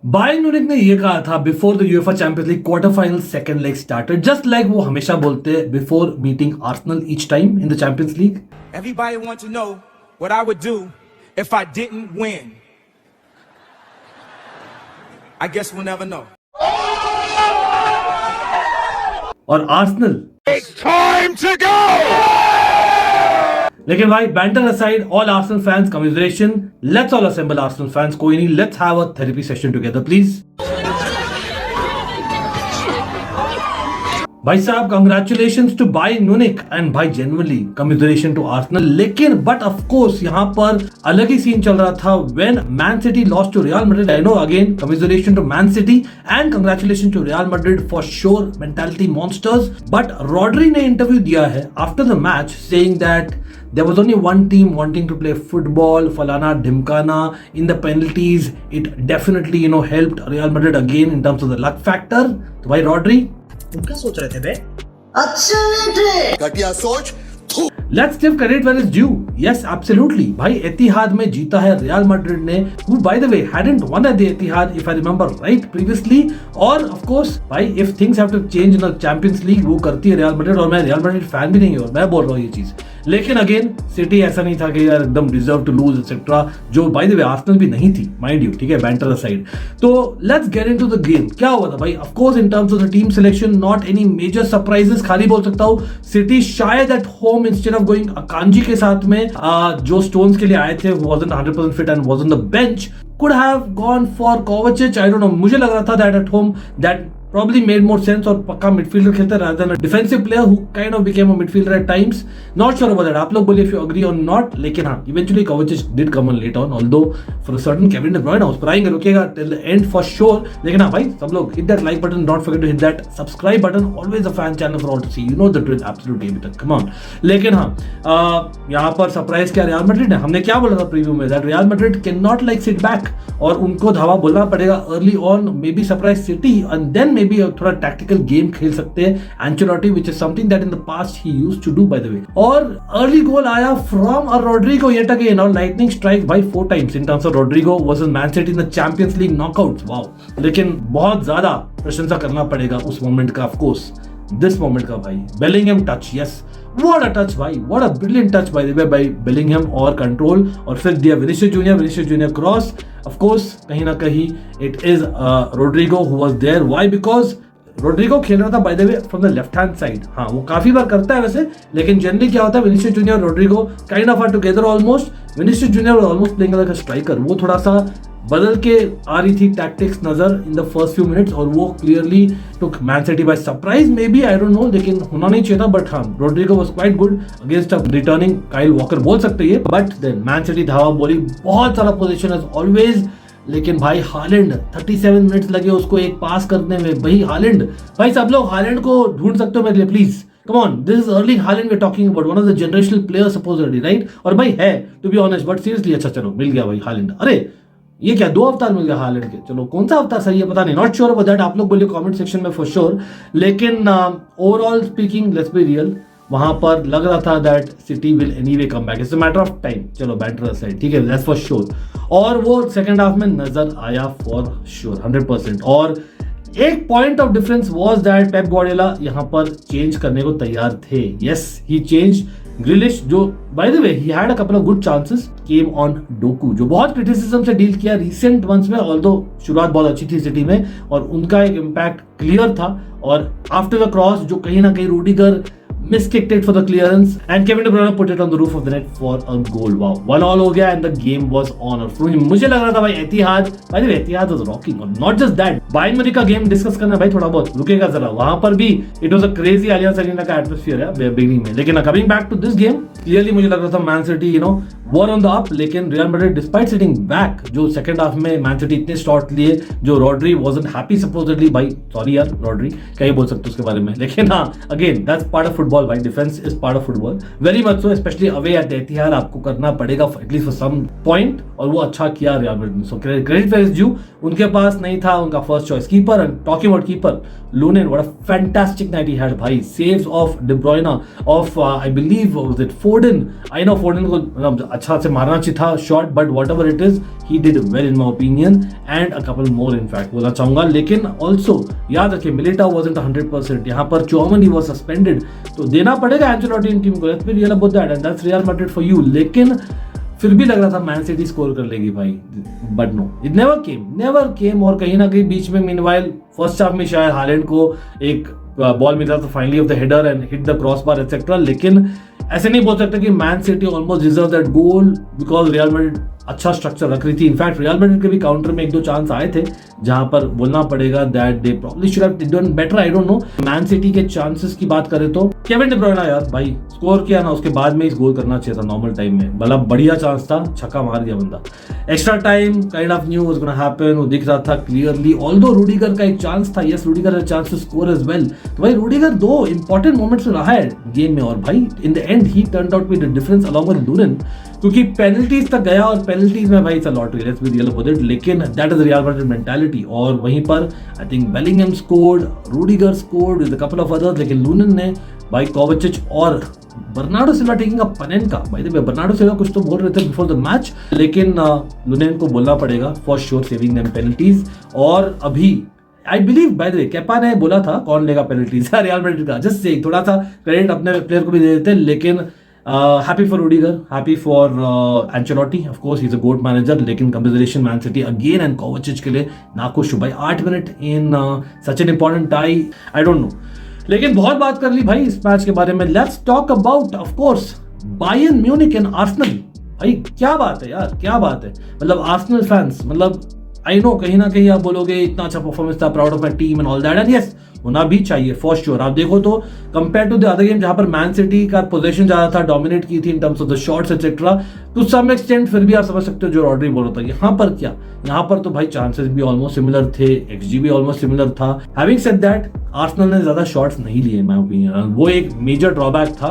Bayern Munich ने ये कहा था before the UEFA champions league quarter final second leg started, just like वो हमेशा बोलते हैं before meeting Arsenal each time in the champions league. Everybody wants to know what I would do if I didn't win. I guess we'll never know. और Arsenal It's time to go! लेकिन भाई banter aside, all Arsenal fans commiserations, let's all assemble Arsenal fans, कोई नहीं, let's have a therapy session together please. भाई साहब congratulations to Bayern Munich and भाई genuinely commiserations to Arsenal. लेकिन but of course यहाँ पर अलग ही सीन चल रहा था when Man City lost to Real Madrid. I know, again commiserations to Man City and congratulation to Real Madrid for sure, mentality monsters. But Rodri ने interview दिया है after the match saying that there was only one team wanting to play football, falana dhimkana in the penalties. It definitely helped Real Madrid again in terms of the luck factor. तो भाई Rodri तुम क्या सोच रहे थे बे? अच्छा बेटे, घटिया सोच. Let's give credit where it's due. Yes, absolutely. भाई एतिहाद में जीता है रियल मैड्रिड ने, who by the way hadn't won at the Etihad if I remember right previously. और of course भाई if things have to change in the Champions League वो करती है रियल मैड्रिड, और मैं रियल मैड्रिड फैन भी नहीं हूँ और मैं बोल रहा हूँ ये चीज. लेकिन अगेन सिटी ऐसा नहीं था कि यार एकदम डिजर्व टू लूज एक्सेट्रा, जो बाय द वे आर्सेनल भी नहीं थी माइंड यू, ठीक है, बैंटर असाइड. तो let's get into the game. क्या हुआ था भाई? Of course in terms of the team selection not any major surprises, खाली बोल सकता हूँ सिटी शायद at home instead of going Akanji के साथ में जो स्टोन्स के लिए आए थे who wasn't 100% fit and was on the bench could have gone for Kovacic. I don't know, मुझे लग रहा था that at home that probably made more sense और पक्का मिडफील्डर खेलता rather than a defensive player who kind of became a midfielder at times. Not sure about that. आप लोग बोलिए if you agree or not. लेकिन हाँ, eventually Kovacic did come on late on, although for a certain Kevin De Bruyne उस पर आएंगे, रुकेगा till the end for sure. लेकिन हाँ भाई सब लोग hit that like button, don't forget to hit that subscribe button. Always a fan channel for all to see. You know the drill, absolutely अभी तक. Come on. लेकिन हाँ यहाँ पर सरप्राइज क्या रियल मैड्रिड है. हमने क्या बोला था प्रीव्यू में that Real Madrid cannot like sit back और उनको धावा बोलना पड़ेगा early on, maybe surprise City and then maybe थोड़ा टैक्टिकल गेम खेल सकते हैं Ancelotti, which is something that in the past he used to do by the way. और अर्ली गोल आया फ्रॉम रोड्रिगो yet again, और lightning strike by 4 times in terms of Rodrigo versus Man City in the Champions League knockouts. Wow. लेकिन बहुत ज्यादा प्रशंसा करना पड़ेगा उस मोमेंट का, ऑफ कोर्स दिस मोमेंट का भाई. Bellingham touch, yes, what a touch भाई, what a brilliant touch by the way by Bellingham और कंट्रोल, और फिर दिया Vinicius Junior cross. Of course कहीं ना कहीं it is Rodrigo who was there. Why? Because Rodrigo खेल रहा था by the way from the left hand side. हाँ वो काफी बार करता है वैसे, लेकिन जनरली क्या होता है Vinicius Junior Rodrigo kind of are together almost. Vinicius Junior was almost playing like a striker. वो थोड़ा सा बदल के आ रही थी टैक्टिक्स नजर in the first few minutes, और वो clearly took Man City by surprise maybe, I don't know, लेकिन होना नहीं चाहिए था. बट हाँ Rodrigo was quite good against a returning Kyle Walker बोल सकते हैं. बट देन मैन सिटी धावा बोली, बहुत सारा पोजीशन एज ऑलवेज. लेकिन भाई हालैंड 37 मिनट्स लगे उसको एक पास करने में. भाई हालैंड, भाई सब लोग हालैंड को ढूंढ सकते हो मेरे लिए please. Come on, this is Erling Haaland we're talking about, one of the generational players supposedly, right? और भाई है to be honest, but seriously अच्छा चलो मिल गया भाई हालैंड. अरे ये क्या 2 अवतार मिल गया हालैंड के. चलो कौन सा अवतार सही है पता नहीं, नॉट श्योर अबाउट दैट. आप लोग बोलिए कमेंट सेक्शन में फॉर श्योर. लेकिन overall speaking let's be real, वहां पर लग रहा था that city will anyway come back, it's a matter of time. चलो बैटर साइड ठीक है, दैट्स फॉर श्योर. और वो सेकंड हाफ में नजर आया फॉर श्योर 100%. और एक point of difference was that Pep Guardiola यहां पर चेंज करने को तैयार थे. यस ही चेंज ग्रिलिश, जो by the way he had a couple of good chances, came on Docu, जो बहुत क्रिटिसिज्म से डील किया रिसेंट वंस में, ऑल्दो शुरुआत बहुत अच्छी थी सिटी में और उनका एक इम्पैक्ट क्लियर था. और आफ्टर द क्रॉस जो कहीं ना कहीं Rudiger miskicked it for the clearance and Kevin De Bruyne put it on the roof of the net for a goal. Wow, 1-1 हो गया and the game was on. और मुझे लग रहा था भाई एतिहाद, by the way Etihad was rocking. और not just that, Bayern Munich का गेम डिस्कस करना भाई थोड़ा बहुत रुकेगा जरा. वहां पर भी it was a crazy Allianz Arena का एटमॉस्फेयर है बिगिनिंग में. लेकिन coming back to this game, clearly मुझे लग रहा था Man City war on the up. लेकिन Real Madrid despite sitting back, जो सेकंड हाफ में मैन सिटी इतने शॉट लिए, जो रॉड्री wasn't happy supposedly. भाई सॉरी यार रॉड्री, क्या ही बोल सकते उसके बारे में. लेकिन हाँ again that's part of football. Football भाई, defence is part of football, very much so, specially away at Etihad आपको करना पड़ेगा एटलीस्ट फॉर सम पॉइंट, और वो अच्छा किया रियल मैड्रिड ने, so credit where is due. उनके पास नहीं था उनका first choice keeper, and talking about keeper, Lunin, what a fantastic night he had भाई, saves off De Bruyne, off I believe was it Foden, I know Foden को अच्छा से मारना चाहिए था shot, but whatever it is he did well in my opinion, and a couple more in fact बोलना चाहूंगा। लेकिन ऑल्सो याद रखिए मिलिटा वाजंट 100%, यहाँ पर चौमनी वाज सस्पेंडेड, तो देना पड़ेगा एंचेलोटी इन टीम को, let's be real about that, and that's real Madrid for you. लेकिन फिर भी लग रहा था मैन सिटी स्कोर कर लेगी भाई, but no, it never came. और कहीं ना कहीं बीच में मीनवाइल फर्स्ट हाफ में शायद हालैंड को एक बॉल मिला था finally of the header and hit the cross bar etcetera, लेकिन ऐसे नहीं बोल सकते कि man city almost deserve that goal because real Madrid अच्छा स्ट्रक्चर रख रही थी। इनफैक्ट रियल मैड्रिड के भी काउंटर में एक दो चांस आए थे जहां पर बोलना पड़ेगा that they probably should have done better, I don't no. Man city के चांसेस की बात करें तो केविन डे ब्रुयना यार भाई स्कोर किया ना, उसके बाद में इस गोल करना चाहिए था नॉर्मल टाइम में, भला बढ़िया चांस था, छक्का मार दिया बंदा। Extra time kind of new was gonna happen, वो दिख रहा था क्लियरली, ऑल्दो रूडिगर का एक चांस था, yes Rudiger had chance to score as well, तो भाई रूडिगर दो इंपॉर्टेंट मोमेंट्स में रहा है गेम में, और भाई in the end he turned out with the difference along with Lunin, क्योंकि पेनल्टीज तक गया और पेनल्टीज में भाई lottery, let's be real about it, लेकिन that is Real Madrid mentality. और वहीं पर I think Bellingham scored, Rudiger scored with a couple of others, लेकिन लूनेन ने भाई कोवाचिच और बर्नार्डो सिल्वा टेकिंग अ पनेन्का, भाई द वे बर्नार्डो सिल्वा कुछ तो बोल रहे थे बिफोर द मैच, लेकिन लूनेन को बोलना पड़ेगा for sure saving them penalties. और अभी I believe by the way Kepa ने बोला था कौन लेगा पेनल्टीज रियल मैड्रिड का, जस्ट से थोड़ा सा क्रेडिट अपने प्लेयर को भी दे देते, लेकिन happy for Rudiger, happy for Ancelotti, of course he's a GOAT manager, लेकिन congratulations Man City again and Kovacic के लिए नाखुश हूँ भाई, 8 minute in such an important tie, I don't know। लेकिन बहुत बात कर ली भाई इस मैच के बारे में, let's talk about of course Bayern Munich and Arsenal। भाई क्या बात है यार, क्या बात है, मतलब आर्सेनल फैंस, मतलब आई नो कहीं ना कहीं आप बोलोगे इतना अच्छा परफॉर्मेंस था, proud of my team and all that, and yes होना भी चाहिए फॉर श्योर। आप देखो तो compare to the other game जहां पर मैन सिटी का पोजीशन ज्यादा था, डोमिनेट की थी in terms of the shots etcetera, to some extent फिर भी आप समझ सकते हो जो रॉड्री बोल रहा था, यहाँ पर क्या, यहाँ पर तो भाई चांसेस भी ऑलमोस्ट सिमिलर थे, एक्सजी भी ऑलमोस्ट सिमिलर था। हैविंग सेड दैट आर्सेनल ने ज्यादा शॉट्स नहीं लिए इन माय ओपिनियन, वो एक मेजर ड्रॉबैक था।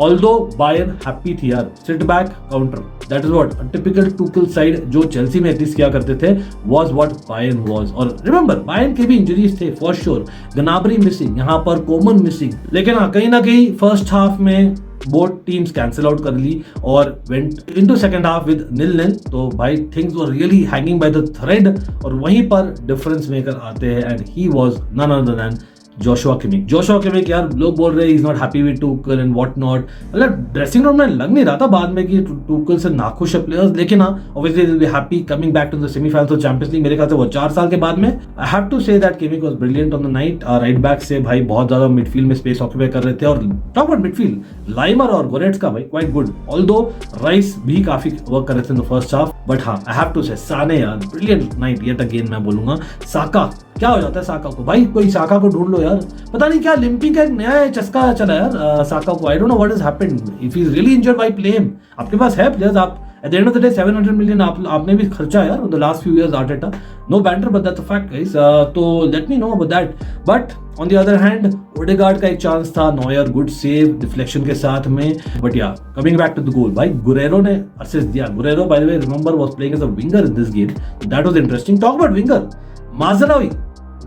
ऑल्दो बायर्न हैप्पी थी यार, sit back counter, that is what a typical Tuchel side जो चेल्सी में एटलीस्ट किया करते थे, वाज व्हाट बायर्न वाज। और रिमेंबर बायर्न के भी इंजरीज थे फॉर श्योर, गनाबरी मिसिंग, यहाँ पर कोमन मिसिंग, लेकिन हाँ कहीं ना कहीं फर्स्ट हाफ में बोथ टीम्स कैंसिल आउट कर ली और went into second half with 0-0, तो भाई things were really hanging by the thread, और वहीं पर डिफरेंस मेकर आते हैं and he was none other than Joshua Kimmich यार, लोग बोल रहे हैं is not happy with Tuchel and what not, मतलब ड्रेसिंग रूम में लग नहीं रहा था बाद में कि टुकल से नाखुश है प्लेयर्स, लेकिन हाँ obviously they will be happy coming back to the semifinals of Champions League, मेरे ख्याल से वो 4 साल के बाद में। I have to say that Kimmich was brilliant on the night, right back से भाई बहुत ज्यादा मिडफील्ड में स्पेस ऑक्यूपाई कर रहे थे, और टॉक अबाउट मिडफील्ड लाइमर और गोरेट्स्का भाई क्वाइट गुड, ऑल्दो राइस भी काफी वर्क कर रहे थे इन द फर्स्ट हाफ, बट हाँ आई हैव टू से साने यार ब्रिलियंट नाइट येट अगेन, मैं बोलूंगा। साका क्या हो जाता है साका को भाई, कोई साका को ढूंढ लो यार, पता नहीं क्या लिम्पिंग का एक नया चस्का चला यार साका को, I don't know what has happened, if he is really injured भाई प्ले हिम, आपके पास है प्लेयर्स, आप at the end of the day 700 million आपने भी खर्चा यार in the last few years Arteta, no banter but that's a fact guys, तो let me know about that. But on the other hand Odegaard का एक chance था, noir good save deflection के साथ में, but yeah coming back to the goal भाई Guerreiro ने assist दिया, Guerreiro by the way remember was playing as a winger in this game, that was interesting. Talk about winger, Mazraoui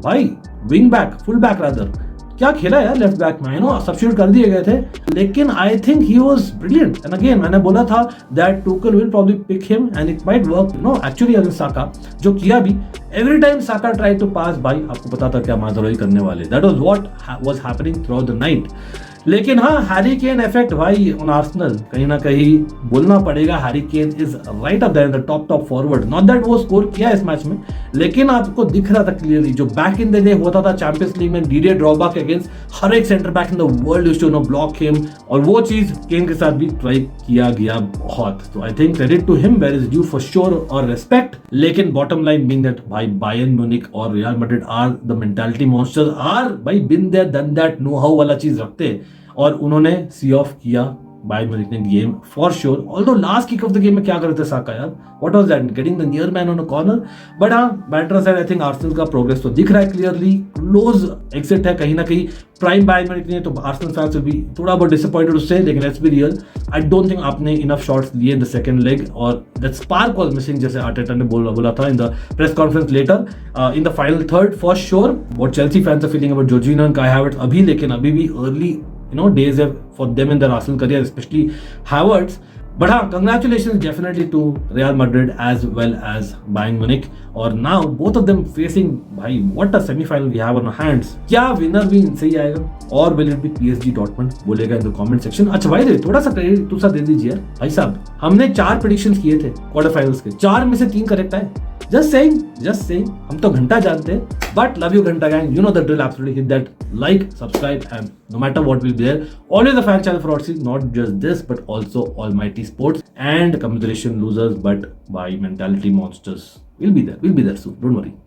भाई wing back, full back rather, क्या खेला यार left back में, no substitute कर दिए गए थे, लेकिन I think he was brilliant. And again मैंने बोला था that Tuchel will probably pick him and it might work, no actually against Saka, जो किया भी, every time Saka try to pass भाई आपको पता था क्या माज़रावी करने वाले, that was what was happening throughout the night. लेकिन हाँ हैरी केन इफेक्ट भाई ऑन आर्सेनल, कहीं ना कहीं बोलना पड़ेगा Harry Kane is right up there in the top forward, not that वो स्कोर किया इस मैच में, लेकिन आपको दिख रहा था क्लियरली जो बैक इन द डे होता था चैंपियंस लीग में डीडे ड्रॉबा के अगेंस्ट, हर एक centre back in the world used to no block him, और वो चीज केन के साथ भी ट्राई किया गया बहुत, तो I think credit to him, where is due for sure और रिस्पेक्ट। लेकिन बॉटम लाइन बीइंग दैट भाई बायर्न म्यूनिख और Real Madrid are the mentality monsters, are भाई been there done that, no how वाला चीज रखते, और उन्होंने सी ऑफ किया बायर्न म्यूनिख ने game for sure. Although last kick off the game में क्या कर रहे थे साका यार, what was that, getting the near man on a corner. But हाँ, better side I think Arsenal का प्रोग्रेस तो दिख रहा है क्लियरली, क्लोज एग्जिट है कहीं ना कहीं। प्राइम बायर्न म्यूनिख ने तो आर्सेनल फैंस विल बी थोड़ा बहुत डिसअपॉइंटेड उससे, लेकिन let's be real, I don't think आपने इनफ शॉट्स लिए इन द सेकंड लेग, और दैट स्पार्क वाज मिसिंग, जैसे आर्टेटा ने बोला था in the press conference later in the final third for sure. What Chelsea fans are feeling about Jorginho and Kai Havertz अभी, लेकिन अभी भी early days for them in their Arsenal career, especially Havertz. But congratulations definitely to Real Madrid as well as Bayern Munich. और now both of them facing, भाई what a semi-final we have on our hands. क्या winner भी इनसे ही आएगा, और will it be PSG Dortmund, बोलेगा in the comment section. अच्छा भाई थोड़ा सा क्रेडिट तुसा दे दीजिए भाई साहब, हमने 4 प्रेडिक्शंस किए थे क्वार्टर फाइनल्स के, 4 में से 3 करेक्ट आए। Just saying, हम तो घंटा जानते हैं, but love you घंटा gang, you know the drill, absolutely hit that like, subscribe, and no matter what will be there, always a fan channel for Odyssey, not just this, but also Almighty Sports, and congratulations losers, but by mentality monsters, we'll be there soon, don't worry.